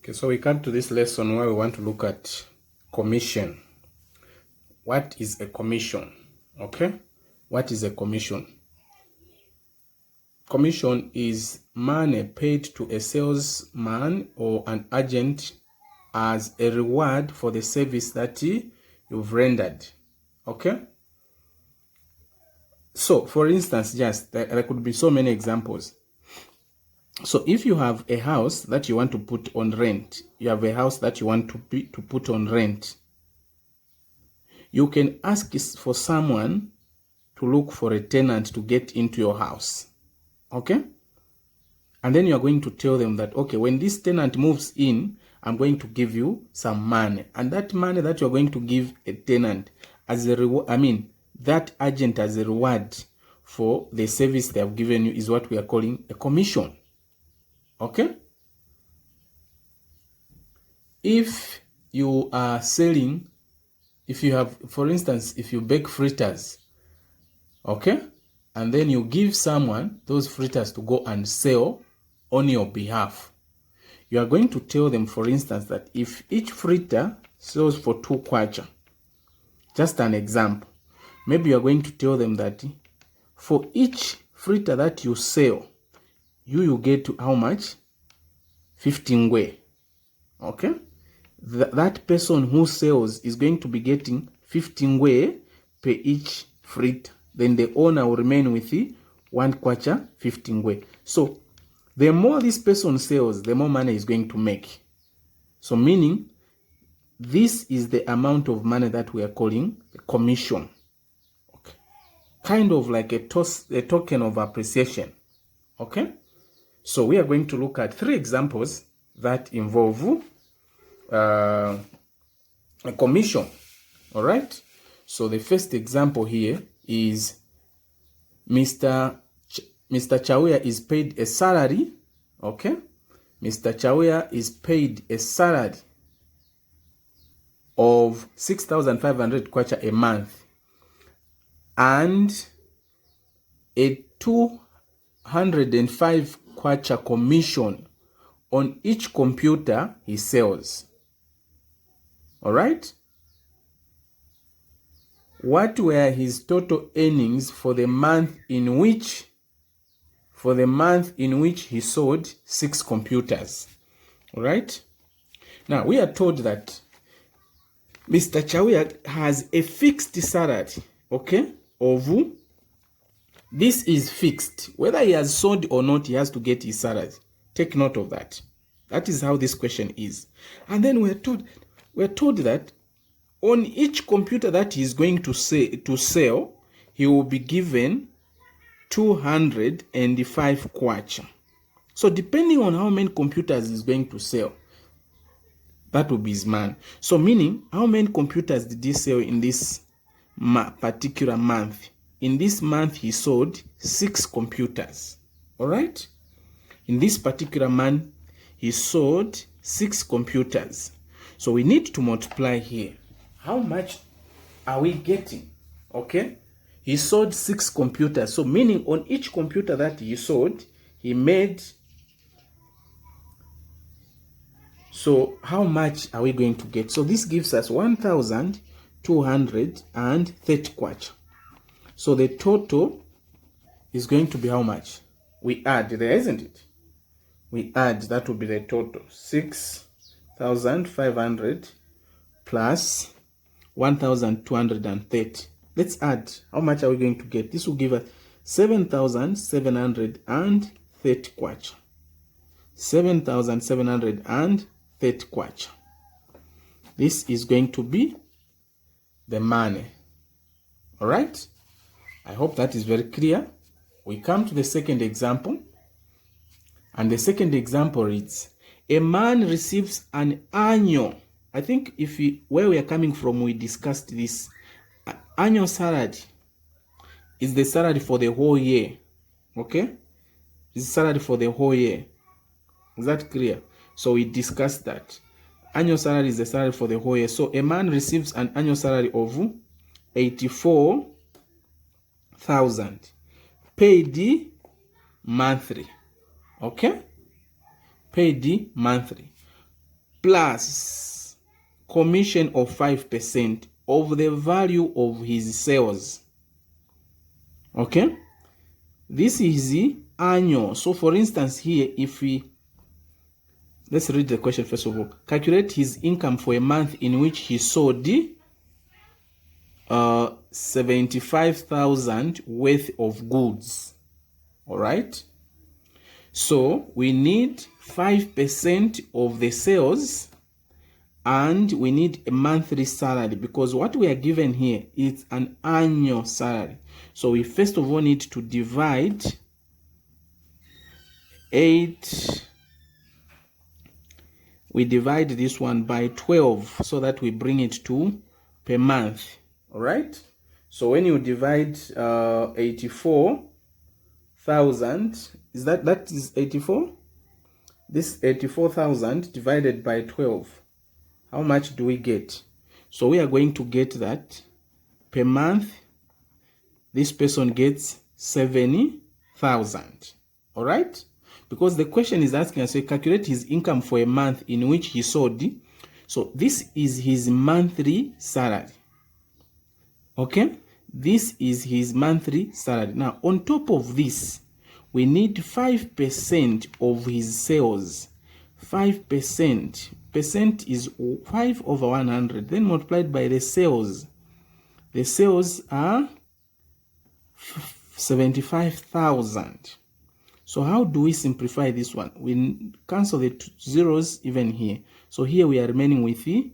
Okay, so we come to this lesson where we want to look at commission. What is a commission? Okay, what is a commission? Commission is money paid to a salesman or an agent as a reward for the service that you've rendered. Okay, so for instance, just there could be so many examples. So if you have a house that you want to put on rent, you have a house that you want to put on rent, you can ask for someone to look for a tenant to get into your house. Okay? And then you're going to tell them that, okay, when this tenant moves in, I'm going to give you some money. And that money that you're going to give a tenant as a reward, that agent as a reward for the service they have given you is what we are calling a commission. Okay? If you are selling, if you have, for instance, if you bake fritters, okay, and then you give someone those fritters to go and sell on your behalf, you are going to tell them, for instance, that if each fritter sells for 2 kwacha, just an example, maybe you are going to tell them that for each fritter that you sell, you get to how much? 15 ngwe. Okay? That person who sells is going to be getting 15 ngwe per each fritter. Then the owner will remain with the 1 kwacha, 15 ngwe. So the more this person sells, the more money is going to make. So meaning, this is the amount of money that we are calling a commission. Okay? Kind of like a token of appreciation. Okay? So we are going to look at 3 examples that involve a commission. All right. So the first example here is Mr. Chawea is paid a salary. Okay. Mr. Chawea is paid a salary of 6,500 kwacha a month and a 205 kwacha commission on each computer he sells. All right? What were his total earnings for the month in which he sold 6 computers? All right? Now, we are told that Mr. Chawea has a fixed salary, okay, of, this is fixed. Whether he has sold or not, he has to get his salary. Take note of that. That is how this question is. And then we're told that on each computer that he is going to sell, he will be given 205 kwacha. So depending on how many computers he's going to sell, that will be his money. So meaning, how many computers did he sell in this particular month? In this month, he sold 6 computers. All right? In this particular month, he sold 6 computers. So we need to multiply here. How much are we getting? Okay? He sold 6 computers. So meaning on each computer that he sold, he made. So how much are we going to get? So this gives us 1,230 kwacha. So the total is going to be how much? We add there, isn't it? We add, that will be the total. 6,500 plus 1,230. Let's add. How much are we going to get? This will give us 7,730 kwacha. 7,730 kwacha. This is going to be the money. All right? I hope that is very clear. We come to the second example. And the second example reads, a man receives an annual. I think where we are coming from, we discussed this. Annual salary is the salary for the whole year. Okay? It's the salary for the whole year. Is that clear? So we discussed that. Annual salary is the salary for the whole year. So a man receives an annual salary of 84,000 paid monthly. Okay? Paid monthly. plus commission of 5% of the value of his sales. Okay, this is the annual. So for instance here, if we, let's read the question first of all. Calculate his income for a month in which he sold 75,000 worth of goods. All right, so we need 5% of the sales, and we need a monthly salary, because what we are given here is an annual salary. So we first of all need to divide 8. We divide this one by 12 so that we bring it to per month. All right. So when you divide 84,000, is that is 84? This 84,000 divided by 12. How much do we get? So we are going to get that per month, this person gets 70,000. All right? Because the question is asking us to calculate his income for a month in which he sold. So this is his monthly salary. Okay? This is his monthly salary. Now, on top of this, we need 5% of his sales. 5%. Percent is 5 over 100. Then multiplied by the sales. The sales are 75,000. So how do we simplify this one? We cancel the zeros even here. So here we are remaining with the,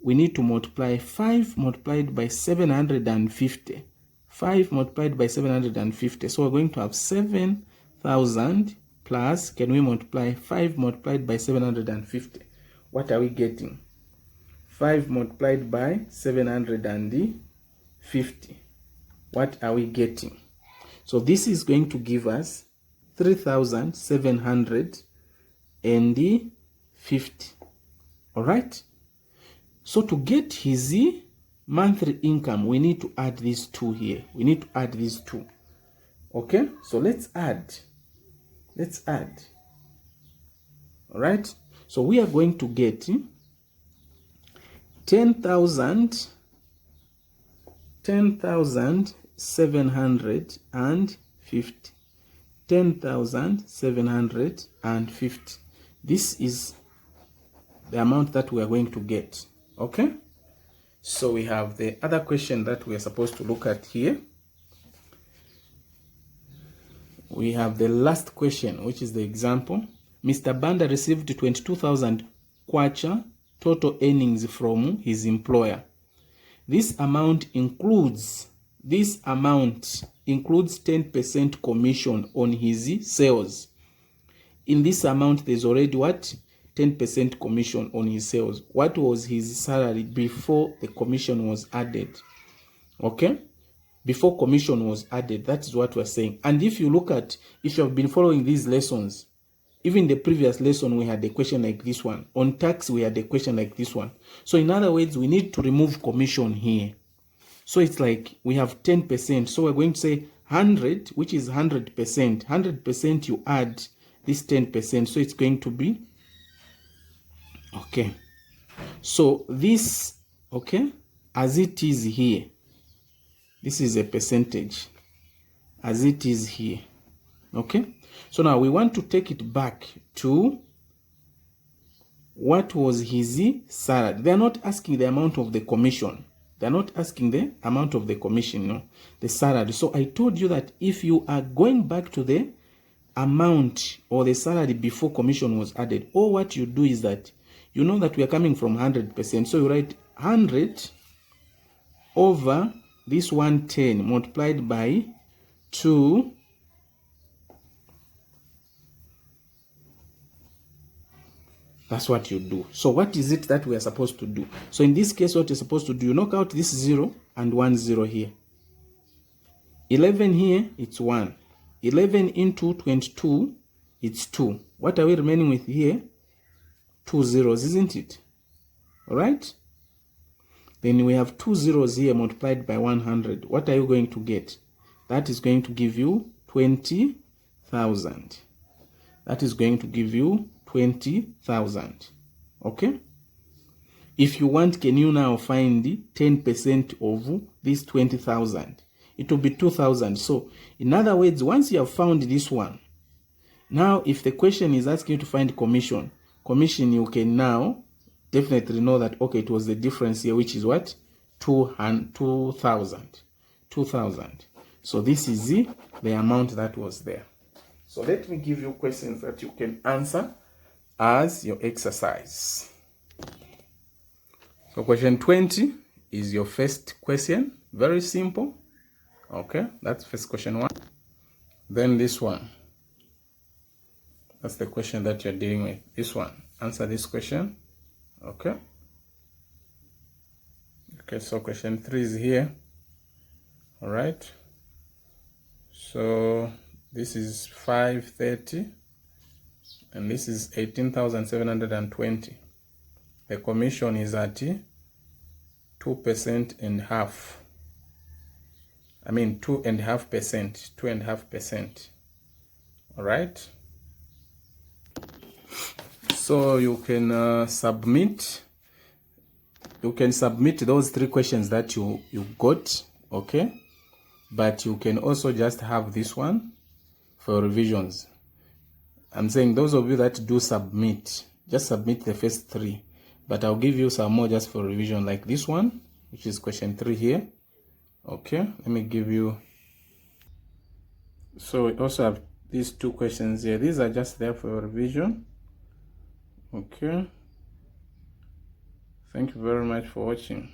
we need to multiply 5 multiplied by 750. 5 multiplied by 750. So we're going to have 7,000 plus, can we multiply 5 multiplied by 750? What are we getting? 5 multiplied by 750. What are we getting? So this is going to give us 3,750. All right. So to get his monthly income, we need to add these two here. We need to add these two. Okay. So let's add. Let's add. All right. So we are going to get 10,750. 10,750. This is the amount that we are going to get. Okay. So we have the other question that we are supposed to look at here. We have the last question, which is the example. Mr. Banda received 22,000 kwacha total earnings from his employer. This amount includes 10% commission on his sales. In this amount, there's already what? 10% commission on his sales. What was his salary before the commission was added? Okay? Before commission was added, that is what we're saying. And if you look at, if you have been following these lessons, even the previous lesson, we had a question like this one. On tax, we had a question like this one. So in other words, we need to remove commission here. So it's like we have 10%. So we're going to say 100, which is 100%. 100% you add this 10%. So it's going to be, okay. So this, okay, as it is here, this is a percentage as it is here. Okay. So now we want to take it back to what was his salary. They are not asking the amount of the commission. They are not asking the amount of the commission, no, the salary. So I told you that if you are going back to the amount or the salary before commission was added, or what you do is that you know that we are coming from 100%. So you write 100 over this 110 multiplied by 2. That's what you do. So what is it that we are supposed to do? So in this case, what you're supposed to do, you knock out this 0 and 1 0 here. 11 here, it's 1. 11 into 22, it's 2. What are we remaining with here? 2 zeros, isn't it? All right? Then we have 2 zeros here multiplied by 100. What are you going to get? That is going to give you 20,000. That is going to give you 20,000. Okay. If you want, can you now find 10% of this 20,000? It will be 2,000. So in other words, once you have found this one, now if the question is asking you to find commission, you can now definitely know that, okay, it was the difference here, which is what? 2,000. So this is the amount that was there. So let me give you questions that you can answer as your exercise. So question 20 is your first question. Very simple. Okay, that's first question 1. Then this one. That's the question that you're dealing with. This one. Answer this question. Okay. Okay, so question 3 is here. All right. So this is 530 and this is 18,720. The commission is at 2% and half. I mean 2.5%. 2.5%. All right. So you can submit. You can submit those 3 questions that you got. Okay. But you can also just have this one for revisions. I'm saying those of you that do submit, just submit the first 3. But I'll give you some more just for revision, like this one, which is question 3 here. Okay, let me give you. So we also have these 2 questions here. These are just there for revision. Okay. Thank you very much for watching.